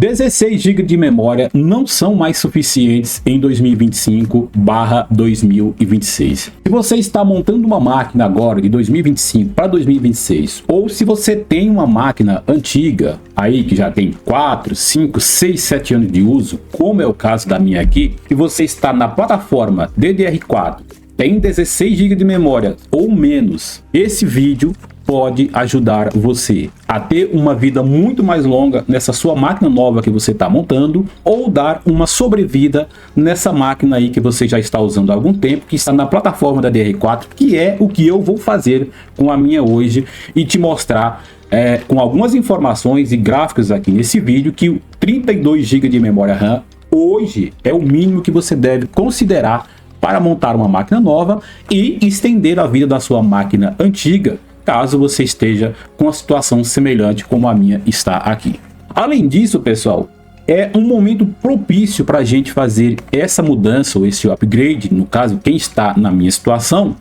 16 GB de memória não são mais suficientes em 2025/2026. Se você está montando uma máquina agora de 2025 para 2026, ou se você tem uma máquina antiga aí que já tem 4, 5, 6, 7 anos de uso, como é o caso da minha aqui, e você está na plataforma DDR4, tem 16 GB de memória ou menos, esse vídeo pode ajudar você a ter uma vida muito mais longa nessa sua máquina nova que você está montando, ou dar uma sobrevida nessa máquina aí que você já está usando há algum tempo, que está na plataforma da DR4, que é o que eu vou fazer com a minha hoje e te mostrar com algumas informações e gráficos aqui nesse vídeo, que o 32 GB de memória RAM hoje é o mínimo que você deve considerar para montar uma máquina nova e estender a vida da sua máquina antiga, caso você esteja com uma situação semelhante como a minha está aqui. Além disso, pessoal, é um momento propício para a gente fazer essa mudança ou esse upgrade, no caso, quem está na minha situação,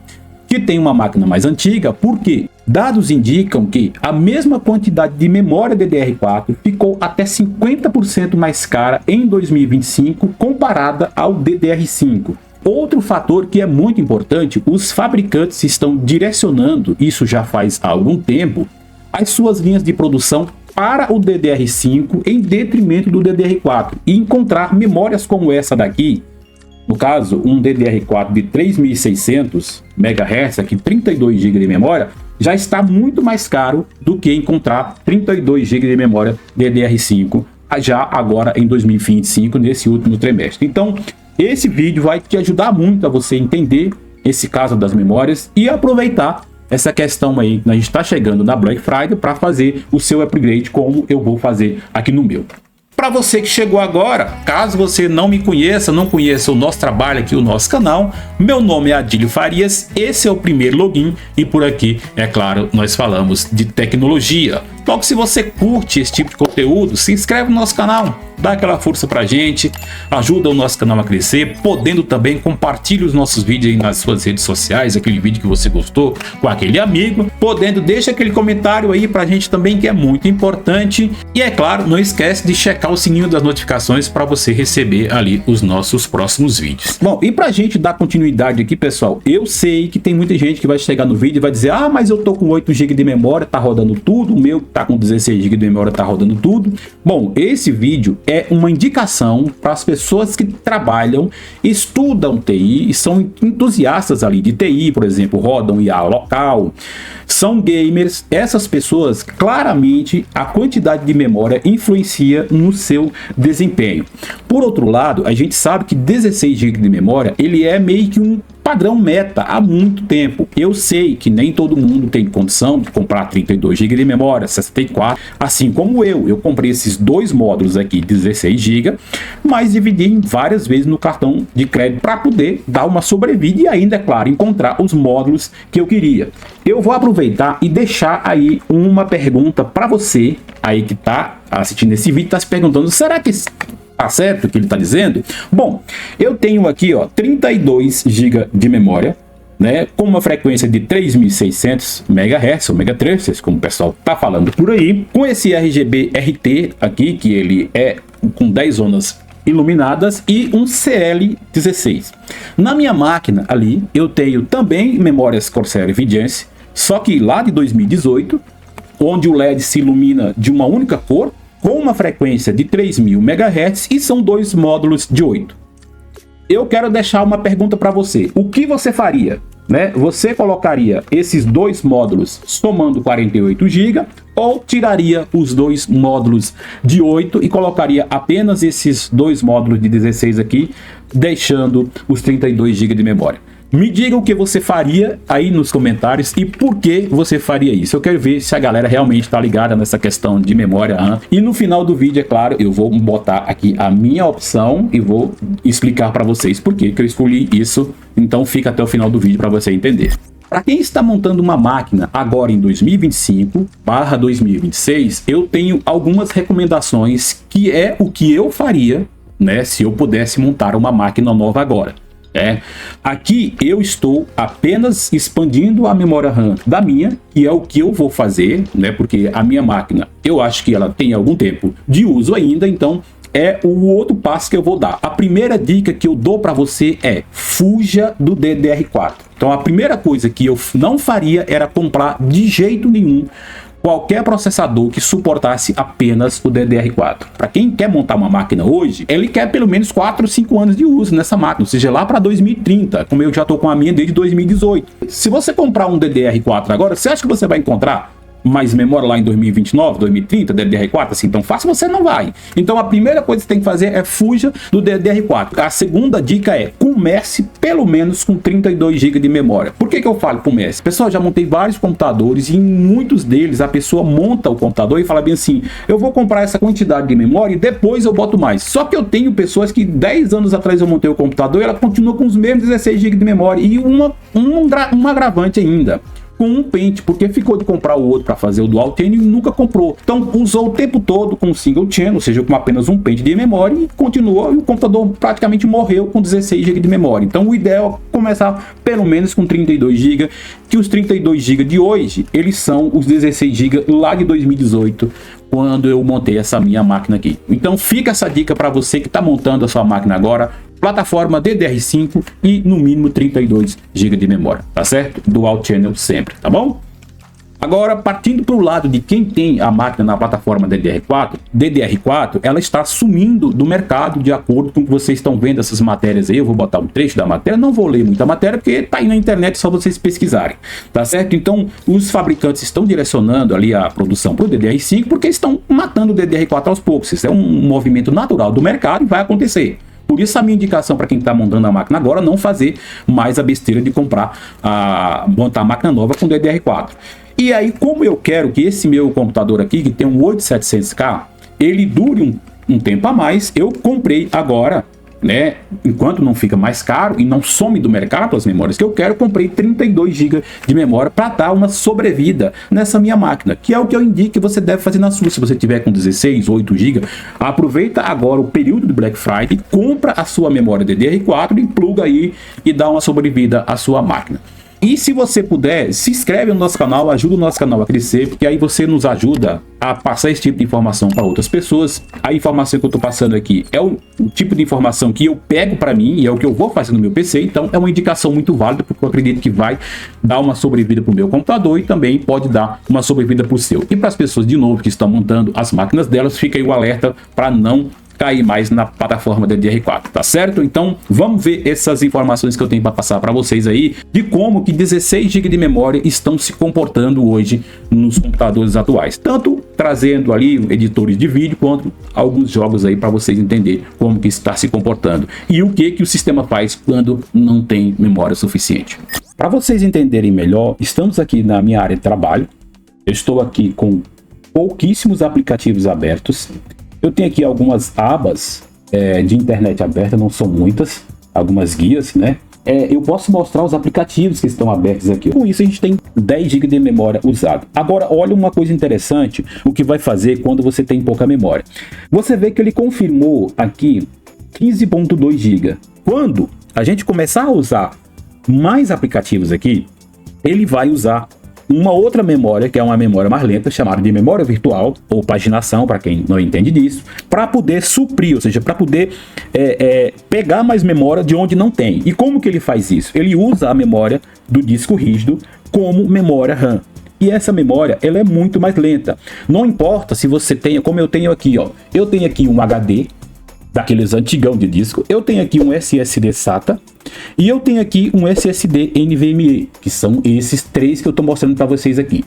que tem uma máquina mais antiga, porque dados indicam que a mesma quantidade de memória DDR4 ficou até 50% mais cara em 2025 comparada ao DDR5. Outro fator que é muito importante, os fabricantes estão direcionando, isso já faz algum tempo, as suas linhas de produção para o DDR5 em detrimento do DDR4, e encontrar memórias como essa daqui, no caso um DDR4 de 3600 MHz, aqui 32 GB de memória, já está muito mais caro do que encontrar 32 GB de memória DDR5 já agora em 2025, nesse último trimestre. Então, esse vídeo vai te ajudar muito a você entender esse caso das memórias e aproveitar essa questão aí que a gente está chegando na Black Friday para fazer o seu upgrade, como eu vou fazer aqui no meu. Para você que chegou agora, caso você não me conheça, não conheça o nosso trabalho aqui, o nosso canal, meu nome é Adílio Farias, esse é o primeiro login e por aqui, é claro, nós falamos de tecnologia. Logo, se você curte esse tipo de conteúdo, se inscreve no nosso canal, dá aquela força pra gente, ajuda o nosso canal a crescer, podendo também compartilhar os nossos vídeos aí nas suas redes sociais, aquele vídeo que você gostou com aquele amigo, podendo deixa aquele comentário aí pra gente também, que é muito importante, e é claro, não esquece de checar o sininho das notificações para você receber ali os nossos próximos vídeos. Bom, e pra gente dar continuidade aqui, pessoal, eu sei que tem muita gente que vai chegar no vídeo e vai dizer, ah, mas eu tô com 8 GB de memória, tá rodando tudo, o meu tá com 16 GB de memória, tá rodando tudo. Bom, esse vídeo é uma indicação para as pessoas que trabalham, estudam TI e são entusiastas ali de TI, por exemplo, rodam IA local, são gamers. Essas pessoas, claramente, a quantidade de memória influencia no seu desempenho. Por outro lado, a gente sabe que 16 GB de memória, ele é meio que um padrão meta há muito tempo. Eu sei que nem todo mundo tem condição de comprar 32 GB de memória, 64, assim como eu comprei esses dois módulos aqui, 16 GB, mas dividi em várias vezes no cartão de crédito para poder dar uma sobrevida e ainda, é claro, encontrar os módulos que eu queria. Eu vou aproveitar e deixar aí uma pergunta para você aí que está assistindo esse vídeo, está se perguntando, será que tá certo o que ele está dizendo? Bom, eu tenho aqui, ó, 32 GB de memória, né, com uma frequência de 3600 MHz, ômega 3, como o pessoal tá falando por aí, com esse RGB RT aqui, que ele é com 10 zonas iluminadas, e um CL16. Na minha máquina ali, eu tenho também memórias Corsair Evidence, só que lá de 2018, onde o LED se ilumina de uma única cor, com uma frequência de 3000 MHz, e são dois módulos de 8. Eu quero deixar uma pergunta para você. O que você faria? Né? Você colocaria esses dois módulos somando 48 GB ou tiraria os dois módulos de 8 e colocaria apenas esses dois módulos de 16 aqui, deixando os 32 GB de memória? Me diga o que você faria aí nos comentários e por que você faria isso. Eu quero ver se a galera realmente está ligada nessa questão de memória RAM. E no final do vídeo, é claro, eu vou botar aqui a minha opção e vou explicar para vocês por que eu escolhi isso. Então fica até o final do vídeo para você entender. Para quem está montando uma máquina agora em 2025/2026, eu tenho algumas recomendações que é o que eu faria, né, se eu pudesse montar uma máquina nova agora. Aqui eu estou apenas expandindo a memória RAM da minha, que é o que eu vou fazer, né? Porque a minha máquina, eu acho que ela tem algum tempo de uso ainda, então é o outro passo que eu vou dar. A primeira dica que eu dou para você é: fuja do DDR4. Então a primeira coisa que eu não faria era comprar de jeito nenhum qualquer processador que suportasse apenas o DDR4. Para quem quer montar uma máquina hoje, ele quer pelo menos 4 ou 5 anos de uso nessa máquina, ou seja, lá para 2030, como eu já estou com a minha desde 2018. Se você comprar um DDR4 agora, você acha que você vai encontrar mais memória lá em 2029, 2030, DDR4, assim tão fácil? Você não vai. Então a primeira coisa que você tem que fazer é fuja do DDR4. A segunda dica é: comece pelo menos com 32 GB de memória. Por que eu falo comece? Pessoal, já montei vários computadores e em muitos deles a pessoa monta o computador e fala bem assim: eu vou comprar essa quantidade de memória e depois eu boto mais. Só que eu tenho pessoas que 10 anos atrás eu montei o computador e ela continua com os mesmos 16 GB de memória e um agravante ainda, com um pente, porque ficou de comprar o outro para fazer o dual channel e nunca comprou. Então usou o tempo todo com single channel, ou seja, com apenas um pente de memória, e continuou, e o computador praticamente morreu com 16 GB de memória. Então o ideal é começar pelo menos com 32 GB, que os 32 GB de hoje, eles são os 16 GB lá de 2018, quando eu montei essa minha máquina aqui. Então fica essa dica para você que está montando a sua máquina agora: plataforma DDR5 e no mínimo 32 GB de memória, tá certo? Dual channel sempre, tá bom? Agora, partindo para o lado de quem tem a máquina na plataforma DDR4, ela está sumindo do mercado de acordo com o que vocês estão vendo essas matérias aí. Eu vou botar um trecho da matéria, não vou ler muita matéria porque tá aí na internet, só vocês pesquisarem, tá certo? Então, os fabricantes estão direcionando ali a produção para o DDR5 porque estão matando o DDR4 aos poucos. Isso é um movimento natural do mercado e vai acontecer. Por isso a minha indicação para quem está montando a máquina agora: não fazer mais a besteira de montar a máquina nova com DDR4. E aí, como eu quero que esse meu computador aqui, que tem um 8700K, ele dure um tempo a mais, eu comprei agora, né, enquanto não fica mais caro e não some do mercado as memórias que eu quero, comprei 32 GB de memória para dar uma sobrevida nessa minha máquina, que é o que eu indico que você deve fazer na sua. Se você tiver com 16, 8 GB, aproveita agora o período do Black Friday, compra a sua memória DDR4 e pluga aí e dá uma sobrevida à sua máquina. E se você puder, se inscreve no nosso canal, ajuda o nosso canal a crescer, porque aí você nos ajuda a passar esse tipo de informação para outras pessoas. A informação que eu estou passando aqui é o tipo de informação que eu pego para mim e é o que eu vou fazer no meu PC, então é uma indicação muito válida, porque eu acredito que vai dar uma sobrevida para o meu computador e também pode dar uma sobrevida para o seu. E para as pessoas, de novo, que estão montando as máquinas delas, fica aí o alerta para não cair mais na plataforma DDR4, tá certo? Então vamos ver essas informações que eu tenho para passar para vocês aí, de como que 16 GB de memória estão se comportando hoje nos computadores atuais, tanto trazendo ali editores de vídeo, quanto alguns jogos aí para vocês entenderem como que está se comportando e o que o sistema faz quando não tem memória suficiente. Para vocês entenderem melhor, estamos aqui na minha área de trabalho. Eu estou aqui com pouquíssimos aplicativos abertos. Eu tenho aqui algumas abas de internet aberta, não são muitas, algumas guias, né? Eu posso mostrar os aplicativos que estão abertos aqui. Com isso a gente tem 10 GB de memória usada. Agora, olha uma coisa interessante, o que vai fazer quando você tem pouca memória. Você vê que ele confirmou aqui 15.2 GB. Quando a gente começar a usar mais aplicativos aqui, ele vai usar uma outra memória, que é uma memória mais lenta, chamada de memória virtual, ou paginação, para quem não entende disso, para poder suprir, ou seja, para poder pegar mais memória de onde não tem. E como que ele faz isso? Ele usa a memória do disco rígido como memória RAM. E essa memória, ela é muito mais lenta. Não importa se você tenha, como eu tenho aqui, ó, eu tenho aqui um HD, daqueles antigão de disco, eu tenho aqui um SSD SATA, e eu tenho aqui um SSD NVMe, que são esses três que eu estou mostrando para vocês aqui.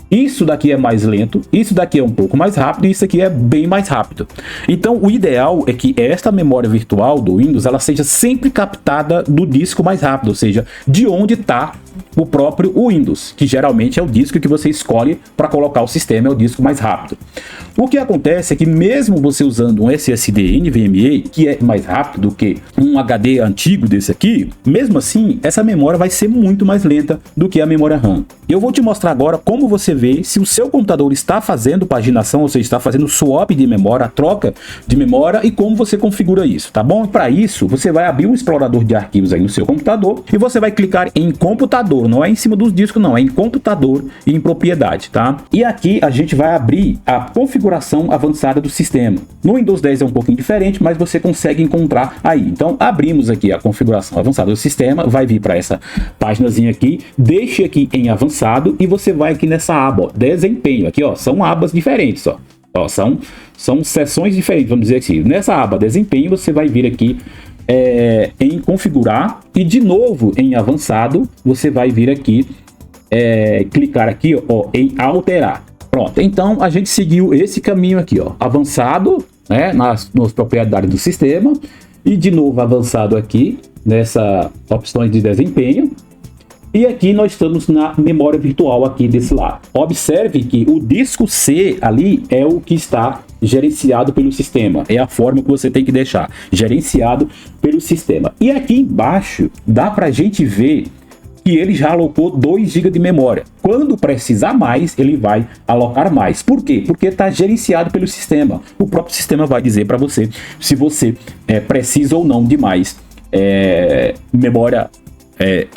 Isso daqui é mais lento, isso daqui é um pouco mais rápido e isso aqui é bem mais rápido. Então o ideal é que esta memória virtual do Windows ela seja sempre captada do disco mais rápido, ou seja, de onde está o próprio Windows, que geralmente é o disco que você escolhe para colocar o sistema, é o disco mais rápido. O que acontece é que mesmo você usando um SSD NVMe, que é mais rápido do que um HD antigo desse aqui, mesmo assim, essa memória vai ser muito mais lenta do que a memória RAM. Eu vou te mostrar agora como você ver se o seu computador está fazendo paginação, ou seja, está fazendo swap de memória, troca de memória, e como você configura isso, tá bom? Para isso, você vai abrir um explorador de arquivos aí no seu computador e você vai clicar em computador, não é em cima dos discos não, é em computador e em propriedade, tá? E aqui a gente vai abrir a configuração avançada do sistema. No Windows 10 é um pouquinho diferente, mas você consegue encontrar aí. Então, abrimos aqui a configuração avançada do sistema, vai vir para essa páginazinha aqui, deixe aqui em avançado e você vai aqui nessa aba, ó, desempenho, aqui ó, são abas diferentes, ó. Ó, são seções diferentes, vamos dizer assim. Nessa aba desempenho você vai vir aqui em configurar e de novo em avançado você vai vir aqui clicar aqui ó, em alterar. Pronto, então a gente seguiu esse caminho aqui, ó, avançado, né, nas propriedades do sistema e de novo avançado aqui nessa opções de desempenho. E aqui nós estamos na memória virtual aqui desse lado. Observe que o disco C ali é o que está gerenciado pelo sistema. É a forma que você tem que deixar, gerenciado pelo sistema. E aqui embaixo dá para a gente ver que ele já alocou 2 GB de memória. Quando precisar mais, ele vai alocar mais. Por quê? Porque está gerenciado pelo sistema. O próprio sistema vai dizer para você se você precisa ou não de mais memória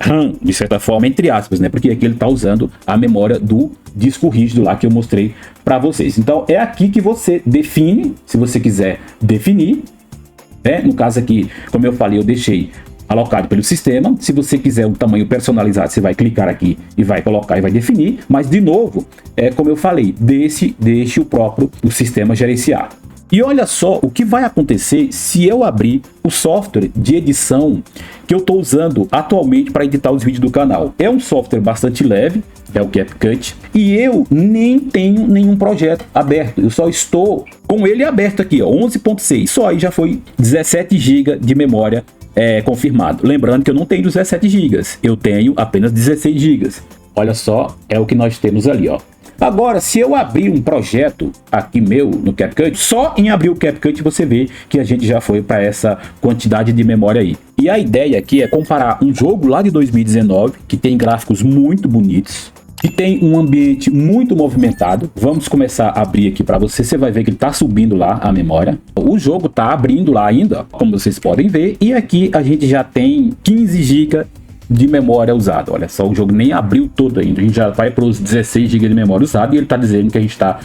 RAM, de certa forma, entre aspas, né? Porque aqui ele está usando a memória do disco rígido lá que eu mostrei para vocês. Então é aqui que você define, se você quiser definir, né? No caso aqui, como eu falei, eu deixei alocado pelo sistema. Se você quiser um tamanho personalizado, você vai clicar aqui e vai colocar e vai definir. Mas de novo, como eu falei, deixe o sistema gerenciar. E olha só o que vai acontecer se eu abrir o software de edição que eu estou usando atualmente para editar os vídeos do canal. É um software bastante leve, é o CapCut, e eu nem tenho nenhum projeto aberto. Eu só estou com ele aberto aqui, ó, 11.6. Só aí já foi 17 GB de memória confirmado. Lembrando que eu não tenho 17 GB, eu tenho apenas 16 GB. Olha só, é o que nós temos ali, ó. Agora, se eu abrir um projeto aqui meu no CapCut, só em abrir o CapCut você vê que a gente já foi para essa quantidade de memória aí. E a ideia aqui é comparar um jogo lá de 2019, que tem gráficos muito bonitos, que tem um ambiente muito movimentado. Vamos começar a abrir aqui para você, vai ver que ele está subindo lá a memória. O jogo está abrindo lá ainda, como vocês podem ver, e aqui a gente já tem 15 GB de memória usada. Olha só, o jogo nem abriu todo ainda, a gente já vai para os 16 GB de memória usada e ele está dizendo que a gente está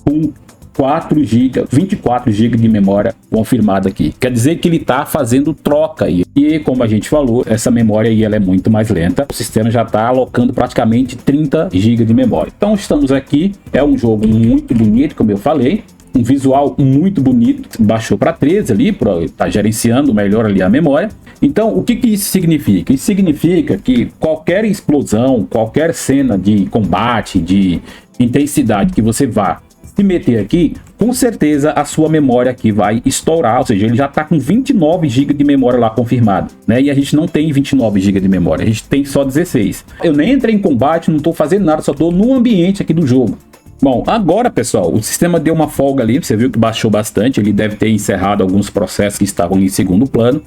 com 24 GB de memória confirmada aqui. Quer dizer que ele está fazendo troca aí. E como a gente falou, essa memória aí ela é muito mais lenta. O sistema já está alocando praticamente 30 GB de memória. Então estamos aqui, é um jogo muito bonito, como eu falei. Um visual muito bonito, baixou para 13 ali, está gerenciando melhor ali a memória. Então, o que isso significa? Isso significa que qualquer explosão, qualquer cena de combate, de intensidade que você vá se meter aqui, com certeza a sua memória aqui vai estourar, ou seja, ele já está com 29 GB de memória lá confirmado, né? E a gente não tem 29 GB de memória, a gente tem só 16. Eu nem entrei em combate, não estou fazendo nada, só estou no ambiente aqui do jogo. Bom, agora pessoal, o sistema deu uma folga ali, você viu que baixou bastante, ele deve ter encerrado alguns processos que estavam em segundo plano,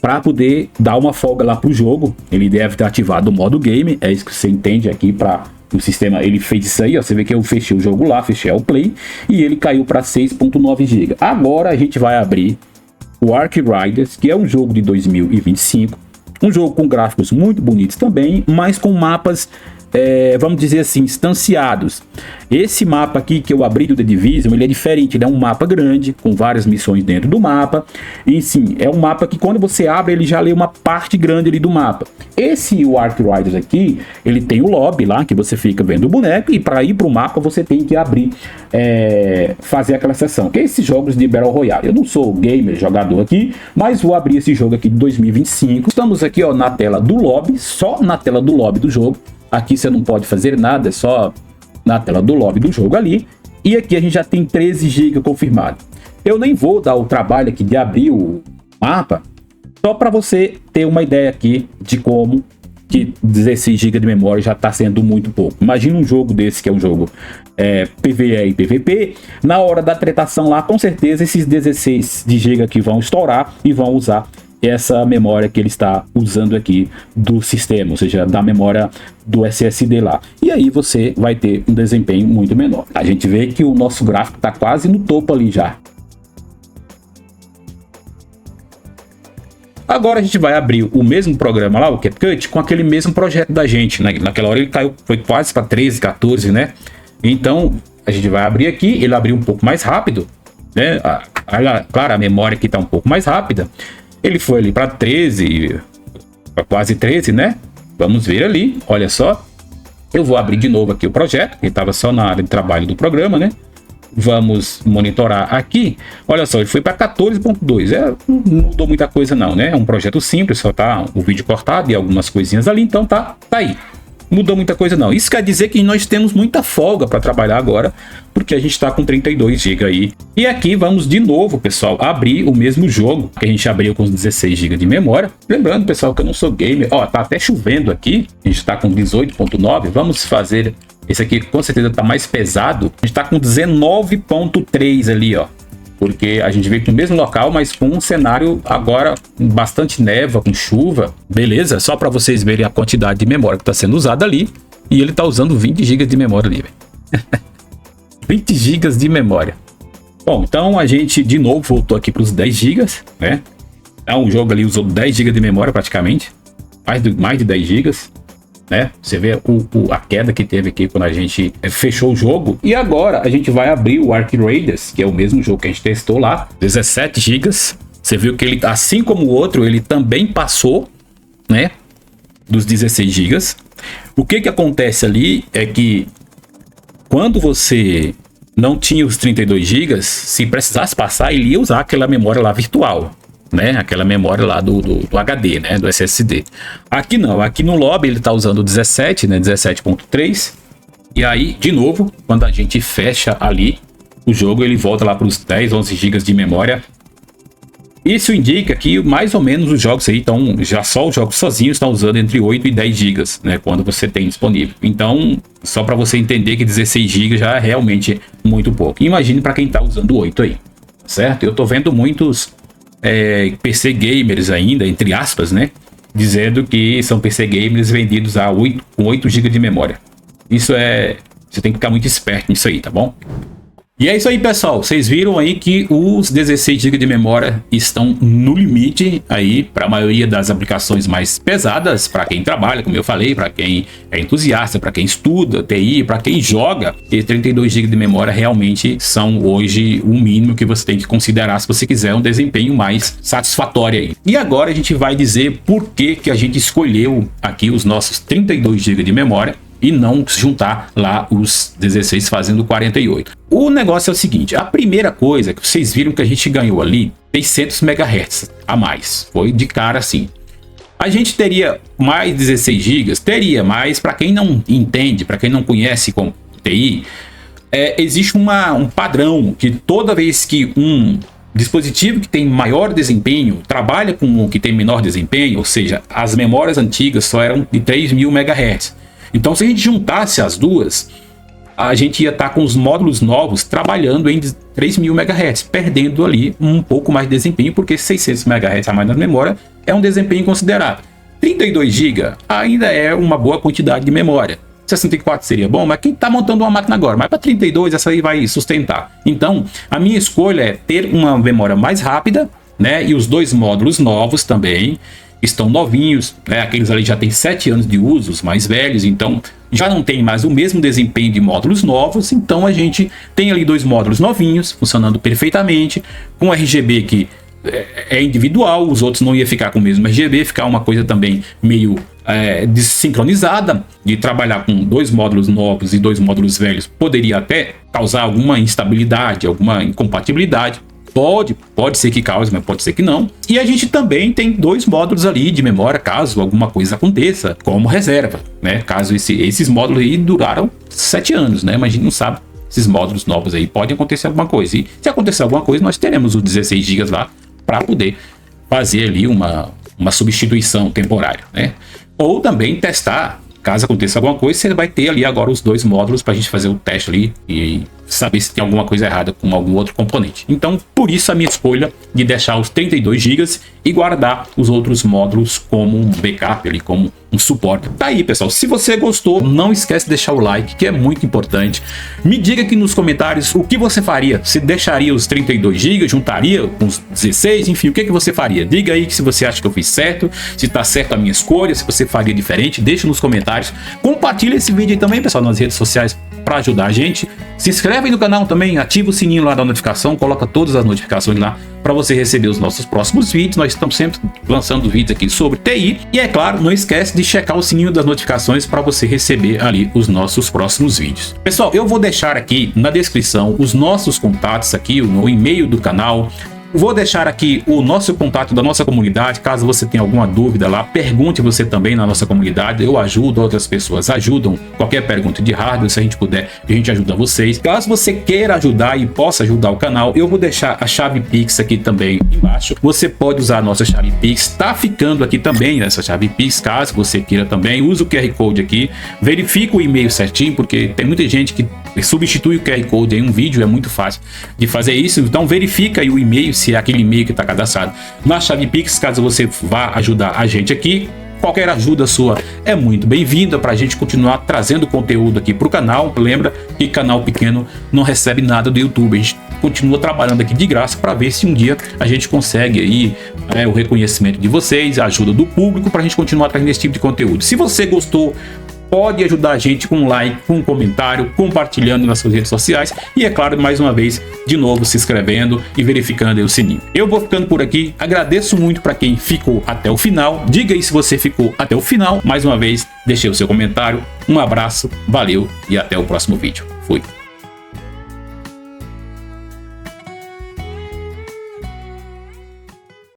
para poder dar uma folga lá para o jogo. Ele deve ter ativado o modo game, é isso que você entende aqui, para o sistema, ele fez isso aí, ó, você vê que eu fechei o jogo lá, fechei o play, e ele caiu para 6.9 GB. Agora a gente vai abrir o Ark Riders, que é um jogo de 2025, um jogo com gráficos muito bonitos também, mas com mapas vamos dizer assim, instanciados. Esse mapa aqui que eu abri do The Division, ele é diferente, ele é um mapa grande, com várias missões dentro do mapa, e sim, é um mapa que quando você abre, ele já lê uma parte grande ali do mapa. Esse, o Ark Riders aqui, ele tem o lobby lá, que você fica vendo o boneco, e para ir para o mapa, você tem que abrir, fazer aquela sessão, que é esses jogos de Battle Royale. Eu não sou gamer, jogador aqui, mas vou abrir esse jogo aqui de 2025. Estamos aqui, ó, na tela do lobby, só na tela do lobby do jogo. Aqui você não pode fazer nada, é só na tela do lobby do jogo ali. E aqui a gente já tem 13 GB confirmado. Eu nem vou dar o trabalho aqui de abrir o mapa, só para você ter uma ideia aqui de como que 16 GB de memória já está sendo muito pouco. Imagina um jogo desse que é um jogo PvE e PvP. Na hora da tretação lá, com certeza esses 16 de GB aqui vão estourar e vão usar essa memória que ele está usando aqui do sistema, ou seja, da memória do SSD lá. E aí você vai ter um desempenho muito menor. A gente vê que o nosso gráfico está quase no topo ali já. Agora a gente vai abrir o mesmo programa lá, o CapCut, com aquele mesmo projeto da gente, né? Naquela hora ele caiu, foi quase para 13, 14, né? Então a gente vai abrir aqui, ele abriu um pouco mais rápido, né? Claro, a memória aqui está um pouco mais rápida. Ele foi ali para 13, para quase 13, né? Vamos ver ali, olha só. Eu vou abrir de novo aqui o projeto, que estava só na área de trabalho do programa, né? Vamos monitorar aqui. Olha só, ele foi para 14.2. Não mudou muita coisa não, né? É um projeto simples, só tá o vídeo cortado e algumas coisinhas ali, então tá aí. Mudou muita coisa não. Isso quer dizer que nós temos muita folga para trabalhar agora, porque a gente está com 32 GB aí. E aqui vamos de novo, pessoal, abrir o mesmo jogo que a gente abriu com os 16 GB de memória. Lembrando, pessoal, que eu não sou gamer. Ó, tá até chovendo aqui. A gente está com 18.9. Vamos fazer esse aqui, com certeza tá mais pesado. A gente está com 19.3 ali, ó. Porque a gente veio no mesmo local, mas com um cenário agora com bastante névoa, com chuva. Beleza? Só para vocês verem a quantidade de memória que está sendo usada ali. E ele está usando 20 GB de memória ali, velho. 20 GB de memória. Bom, então a gente de novo voltou aqui para os 10 GB, né? Então, o jogo ali usou 10 GB de memória praticamente. Mais de 10 GB. Né? Você vê a queda que teve aqui quando a gente fechou o jogo. E agora a gente vai abrir o Ark Raiders, que é o mesmo jogo que a gente testou lá, 17 GB. Você viu que ele, assim como o outro, ele também passou, né, dos 16 GB. O que acontece ali é que quando você não tinha os 32 GB, se precisasse passar, ele ia usar aquela memória lá virtual, né? Aquela memória lá do HD, né? Do SSD. Aqui não, aqui no lobby ele tá usando 17, né? 17.3. E aí, de novo, quando a gente fecha ali o jogo, ele volta lá para os 10, 11 GB de memória. Isso indica que mais ou menos os jogos aí estão, já só os jogos sozinhos estão usando entre 8 e 10 GB, né? Quando você tem disponível. Então, só para você entender que 16 GB já é realmente muito pouco. Imagine para quem tá usando 8 aí, certo? Eu tô vendo muitos PC gamers ainda, entre aspas, né, dizendo que são PC gamers vendidos a 8 GB de memória. Isso você tem que ficar muito esperto nisso aí, tá bom? E é isso aí, pessoal. Vocês viram aí que os 16 GB de memória estão no limite aí para a maioria das aplicações mais pesadas, para quem trabalha, como eu falei, para quem é entusiasta, para quem estuda TI, para quem joga. E 32 GB de memória realmente são hoje o mínimo que você tem que considerar se você quiser um desempenho mais satisfatório aí. E agora a gente vai dizer por que a gente escolheu aqui os nossos 32 GB de memória e não juntar lá os 16 fazendo 48. O negócio é o seguinte, a primeira coisa que vocês viram que a gente ganhou ali, 600 MHz a mais, foi de cara assim. A gente teria mais 16 GB? Teria, mas para quem não entende, para quem não conhece com TI, existe um padrão que toda vez que um dispositivo que tem maior desempenho trabalha com o que tem menor desempenho, ou seja, as memórias antigas só eram de 3.000 MHz. Então, se a gente juntasse as duas, a gente ia estar com os módulos novos trabalhando em 3.000 MHz, perdendo ali um pouco mais de desempenho, porque 600 MHz a mais na memória é um desempenho considerável. 32 GB ainda é uma boa quantidade de memória. 64 seria bom, mas quem está montando uma máquina agora? Mas para 32 essa aí vai sustentar. Então, a minha escolha é ter uma memória mais rápida, né? E os dois módulos novos também estão novinhos, né? Aqueles ali já tem 7 anos de uso, os mais velhos, então já não tem mais o mesmo desempenho de módulos novos. Então a gente tem ali dois módulos novinhos, funcionando perfeitamente, com RGB que é individual, os outros não ia ficar com o mesmo RGB, ficar uma coisa também meio desincronizada. De trabalhar com dois módulos novos e dois módulos velhos poderia até causar alguma instabilidade, alguma incompatibilidade. Pode ser que cause, mas pode ser que não. E a gente também tem dois módulos ali de memória, caso alguma coisa aconteça, como reserva, né? Caso esses módulos aí duraram 7 anos, né? Mas a gente não sabe, esses módulos novos aí, pode acontecer alguma coisa. E se acontecer alguma coisa, nós teremos os 16 GB lá para poder fazer ali uma substituição temporária, né? Ou também testar Caso aconteça alguma coisa, você vai ter ali agora os 2 módulos para a gente fazer o teste ali e saber se tem alguma coisa errada com algum outro componente. Então, por isso a minha escolha de deixar os 32 GB e guardar os outros módulos como um backup ali, como um suporte. Tá aí, pessoal. Se você gostou, não esquece de deixar o like, que é muito importante. Me diga aqui nos comentários o que você faria. Se deixaria os 32 GB, juntaria com os 16, enfim, o que você faria? Diga aí que se você acha que eu fiz certo, se tá certo a minha escolha, se você faria diferente, deixa nos comentários. Compartilha esse vídeo aí também, pessoal, nas redes sociais para ajudar a gente. Se inscreve aí no canal também, ativa o sininho lá da notificação, coloca todas as notificações lá para você receber os nossos próximos vídeos. Nós estamos sempre lançando vídeos aqui sobre TI. E é claro, não esquece de checar o sininho das notificações para você receber ali os nossos próximos vídeos. Pessoal, eu vou deixar aqui na descrição os nossos contatos aqui, o e-mail do canal. Vou deixar aqui o nosso contato da nossa comunidade, caso você tenha alguma dúvida lá, pergunte você também na nossa comunidade, eu ajudo, outras pessoas ajudam, qualquer pergunta de hardware, se a gente puder, a gente ajuda vocês. Caso você queira ajudar e possa ajudar o canal, eu vou deixar a chave Pix aqui também embaixo, você pode usar a nossa chave Pix, tá ficando aqui também essa chave Pix, caso você queira também, usa o QR Code aqui, verifica o e-mail certinho, porque tem muita gente que substitui o QR Code em um vídeo, é muito fácil de fazer isso, então verifica aí o e-mail, se é aquele e-mail que está cadastrado na chave Pix, caso você vá ajudar a gente aqui. Qualquer ajuda sua é muito bem-vinda para a gente continuar trazendo conteúdo aqui para o canal. Lembra que canal pequeno não recebe nada do YouTube, a gente continua trabalhando aqui de graça para ver se um dia a gente consegue aí o reconhecimento de vocês, a ajuda do público, para a gente continuar trazendo esse tipo de conteúdo. Se você gostou, pode ajudar a gente com um like, com um comentário, compartilhando nas suas redes sociais e, é claro, mais uma vez, de novo, se inscrevendo e verificando aí o sininho. Eu vou ficando por aqui, agradeço muito para quem ficou até o final, diga aí se você ficou até o final, mais uma vez, deixei o seu comentário, um abraço, valeu e até o próximo vídeo. Fui!